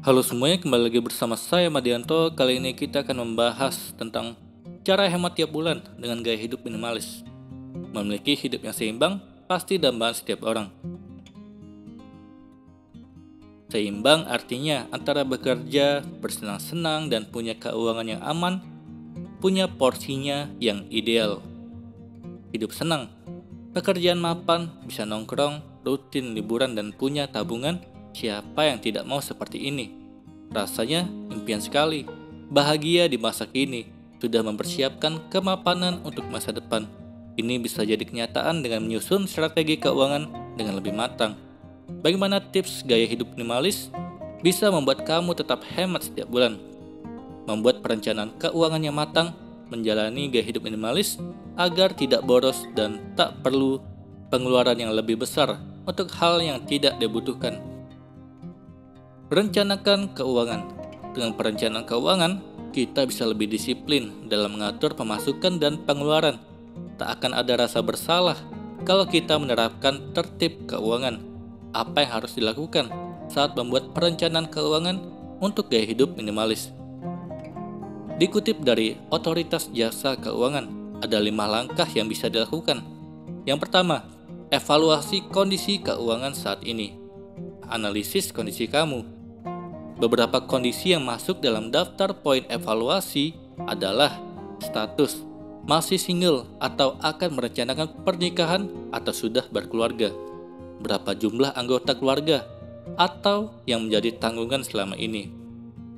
Halo semuanya, kembali lagi bersama saya Madianto. Kali ini kita akan membahas tentang cara hemat tiap bulan dengan gaya hidup minimalis. Memiliki hidup yang seimbang pasti dambaan setiap orang. Seimbang artinya antara bekerja, bersenang-senang, dan punya keuangan yang aman, punya porsinya yang ideal. Hidup senang, pekerjaan mapan, bisa nongkrong, rutin liburan, dan punya tabungan. Siapa yang tidak mau seperti ini? Rasanya impian sekali. Bahagia di masa kini, sudah mempersiapkan kemapanan untuk masa depan. Ini bisa jadi kenyataan dengan menyusun strategi keuangan dengan lebih matang. Bagaimana tips gaya hidup minimalis bisa membuat kamu tetap hemat setiap bulan? Membuat perencanaan keuangan yang matang, menjalani gaya hidup minimalis agar tidak boros dan tak perlu pengeluaran yang lebih besar untuk hal yang tidak dibutuhkan. Rencanakan keuangan. Dengan perencanaan keuangan, kita bisa lebih disiplin dalam mengatur pemasukan dan pengeluaran. Tak akan ada rasa bersalah kalau kita menerapkan tertib keuangan. Apa yang harus dilakukan saat membuat perencanaan keuangan untuk gaya hidup minimalis? Dikutip dari Otoritas Jasa Keuangan, ada 5 langkah yang bisa dilakukan. Yang pertama, evaluasi kondisi keuangan saat ini. Analisis kondisi kamu. Beberapa kondisi yang masuk dalam daftar poin evaluasi adalah status, masih single atau akan merencanakan pernikahan atau sudah berkeluarga, berapa jumlah anggota keluarga, atau yang menjadi tanggungan selama ini.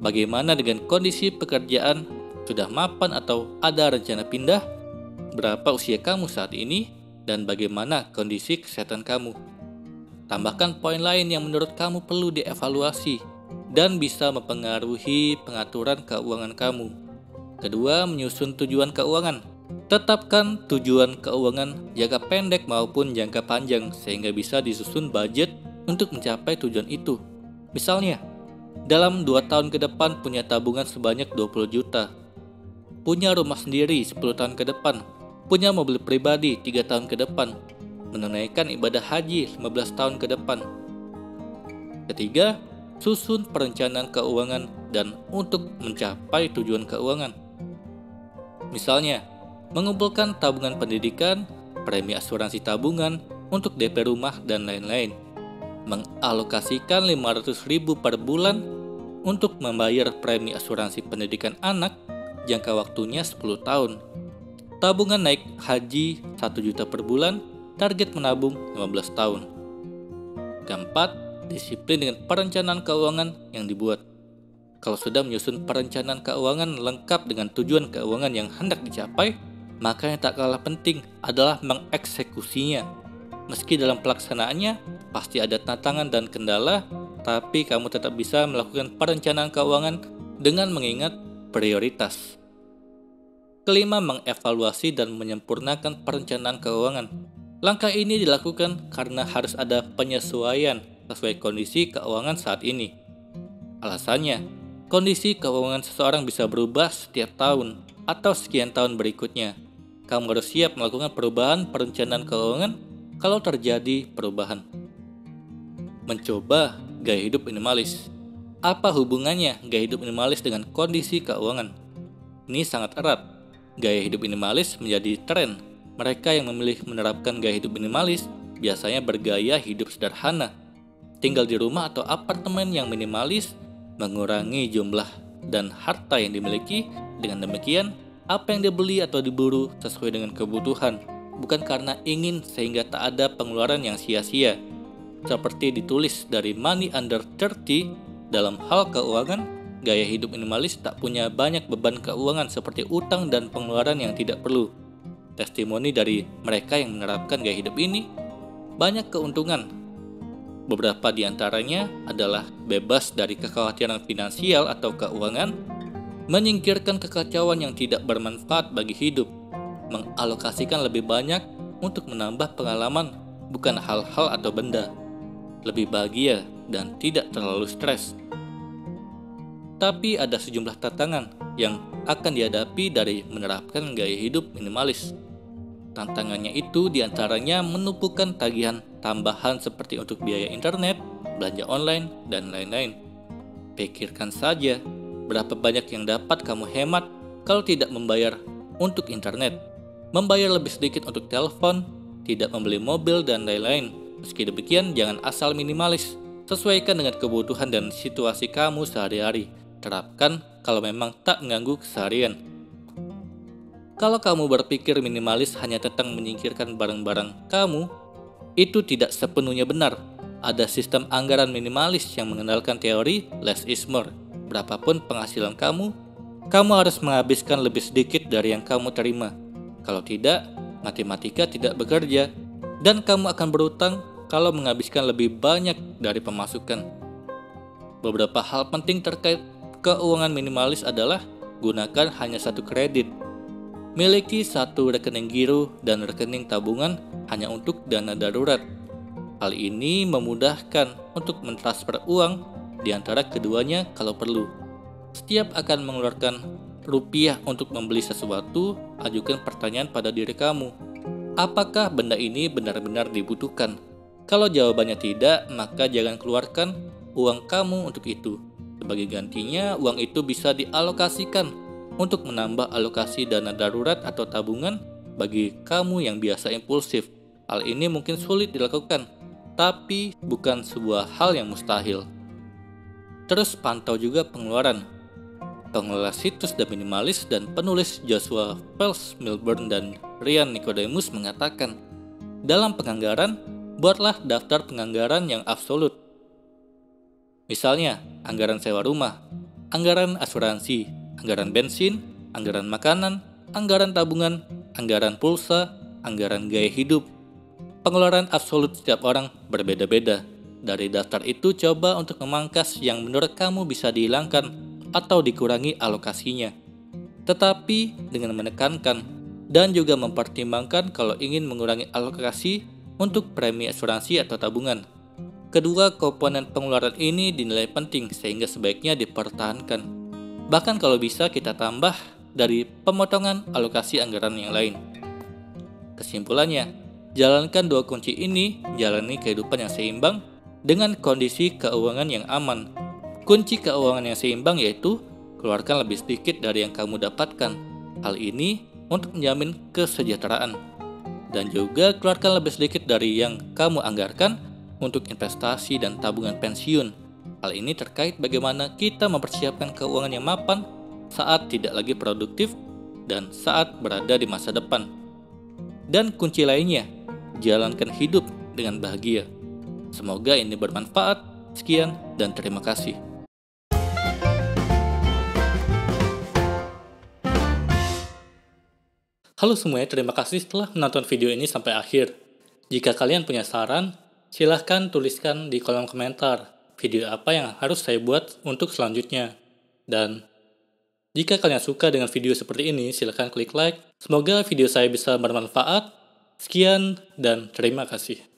Bagaimana dengan kondisi pekerjaan, sudah mapan atau ada rencana pindah, berapa usia kamu saat ini, dan bagaimana kondisi kesehatan kamu. Tambahkan poin lain yang menurut kamu perlu dievaluasi dan bisa mempengaruhi pengaturan keuangan kamu. Kedua, menyusun tujuan keuangan. Tetapkan tujuan keuangan jangka pendek maupun jangka panjang sehingga bisa disusun budget untuk mencapai tujuan itu. Misalnya, dalam 2 tahun ke depan punya tabungan sebanyak 20 juta. Punya rumah sendiri 10 tahun ke depan. Punya mobil pribadi 3 tahun ke depan. Menunaikan ibadah haji 15 tahun ke depan. Ketiga, susun perencanaan keuangan dan untuk mencapai tujuan keuangan. Misalnya, mengumpulkan tabungan pendidikan, premi asuransi tabungan untuk DP rumah, dan lain-lain. Mengalokasikan 500.000 per bulan untuk membayar premi asuransi pendidikan anak, jangka waktunya 10 tahun. Tabungan naik haji 1 juta per bulan, target menabung 15 tahun. Keempat, disiplin dengan perencanaan keuangan yang dibuat. Kalau sudah menyusun perencanaan keuangan lengkap dengan tujuan keuangan yang hendak dicapai, maka yang tak kalah penting adalah mengeksekusinya. Meski dalam pelaksanaannya pasti ada tantangan dan kendala, tapi kamu tetap bisa melakukan perencanaan keuangan dengan mengingat prioritas. Kelima, mengevaluasi dan menyempurnakan perencanaan keuangan. Langkah ini dilakukan karena harus ada penyesuaian sesuai kondisi keuangan saat ini. Alasannya, kondisi keuangan seseorang bisa berubah setiap tahun atau sekian tahun berikutnya. Kamu harus siap melakukan perubahan perencanaan keuangan kalau terjadi perubahan. Mencoba gaya hidup minimalis. Apa hubungannya gaya hidup minimalis dengan kondisi keuangan? Ini sangat erat. Gaya hidup minimalis menjadi tren. Mereka yang memilih menerapkan gaya hidup minimalis biasanya bergaya hidup sederhana, tinggal di rumah atau apartemen yang minimalis, mengurangi jumlah dan harta yang dimiliki. Dengan demikian, apa yang dibeli atau diburu sesuai dengan kebutuhan, bukan karena ingin sehingga tak ada pengeluaran yang sia-sia. Seperti ditulis dari Money Under 30, dalam hal keuangan, gaya hidup minimalis tak punya banyak beban keuangan seperti utang dan pengeluaran yang tidak perlu. Testimoni dari mereka yang menerapkan gaya hidup ini, banyak keuntungan. Beberapa di antaranya adalah bebas dari kekhawatiran finansial atau keuangan, menyingkirkan kekacauan yang tidak bermanfaat bagi hidup, mengalokasikan lebih banyak untuk menambah pengalaman, bukan hal-hal atau benda, lebih bahagia dan tidak terlalu stres. Tapi ada sejumlah tantangan yang akan dihadapi dari menerapkan gaya hidup minimalis. Tantangannya itu diantaranya menumpukan tagihan tambahan seperti untuk biaya internet, belanja online, dan lain-lain. Pikirkan saja, berapa banyak yang dapat kamu hemat kalau tidak membayar untuk internet, membayar lebih sedikit untuk telepon, tidak membeli mobil, dan lain-lain. Meski demikian, jangan asal minimalis. Sesuaikan dengan kebutuhan dan situasi kamu sehari-hari. Terapkan kalau memang tak mengganggu keseharian. Kalau kamu berpikir minimalis hanya tentang menyingkirkan barang-barang kamu, itu tidak sepenuhnya benar. Ada sistem anggaran minimalis yang mengandalkan teori less is more. Berapapun penghasilan kamu harus menghabiskan lebih sedikit dari yang kamu terima. Kalau tidak, matematika tidak bekerja, dan kamu akan berutang kalau menghabiskan lebih banyak dari pemasukan. Beberapa hal penting terkait keuangan minimalis adalah gunakan hanya satu kredit. Miliki satu rekening giro dan rekening tabungan hanya untuk dana darurat. Hal ini memudahkan untuk mentransfer uang di antara keduanya kalau perlu. Setiap akan mengeluarkan rupiah untuk membeli sesuatu, ajukan pertanyaan pada diri kamu. Apakah benda ini benar-benar dibutuhkan? Kalau jawabannya tidak, maka jangan keluarkan uang kamu untuk itu. Sebagai gantinya, uang itu bisa dialokasikan untuk menambah alokasi dana darurat atau tabungan bagi kamu yang biasa impulsif. Hal ini mungkin sulit dilakukan, tapi bukan sebuah hal yang mustahil. Terus pantau juga pengeluaran. Pengelola situs The Minimalist dan penulis Joshua Fels Milburn dan Ryan Nicodemus mengatakan, dalam penganggaran, buatlah daftar penganggaran yang absolut. Misalnya, anggaran sewa rumah, anggaran asuransi, anggaran bensin, anggaran makanan, anggaran tabungan, anggaran pulsa, anggaran gaya hidup. Pengeluaran absolut setiap orang berbeda-beda. Dari daftar itu, coba untuk memangkas yang menurut kamu bisa dihilangkan atau dikurangi alokasinya. Tetapi dengan menekankan dan juga mempertimbangkan kalau ingin mengurangi alokasi untuk premi asuransi atau tabungan. Kedua komponen pengeluaran ini dinilai penting sehingga sebaiknya dipertahankan. Bahkan kalau bisa kita tambah dari pemotongan alokasi anggaran yang lain. Kesimpulannya, jalankan dua kunci ini, jalani kehidupan yang seimbang dengan kondisi keuangan yang aman. Kunci keuangan yang seimbang yaitu keluarkan lebih sedikit dari yang kamu dapatkan. Hal ini untuk menjamin kesejahteraan. Dan juga keluarkan lebih sedikit dari yang kamu anggarkan untuk investasi dan tabungan pensiun. Hal ini terkait bagaimana kita mempersiapkan keuangan yang mapan saat tidak lagi produktif dan saat berada di masa depan. Dan kunci lainnya, jalankan hidup dengan bahagia. Semoga ini bermanfaat. Sekian dan terima kasih. Halo semuanya, terima kasih telah menonton video ini sampai akhir. Jika kalian punya saran, silahkan tuliskan di kolom komentar video apa yang harus saya buat untuk selanjutnya. Dan jika kalian suka dengan video seperti ini, silahkan klik like. Semoga video saya bisa bermanfaat. Sekian dan terima kasih.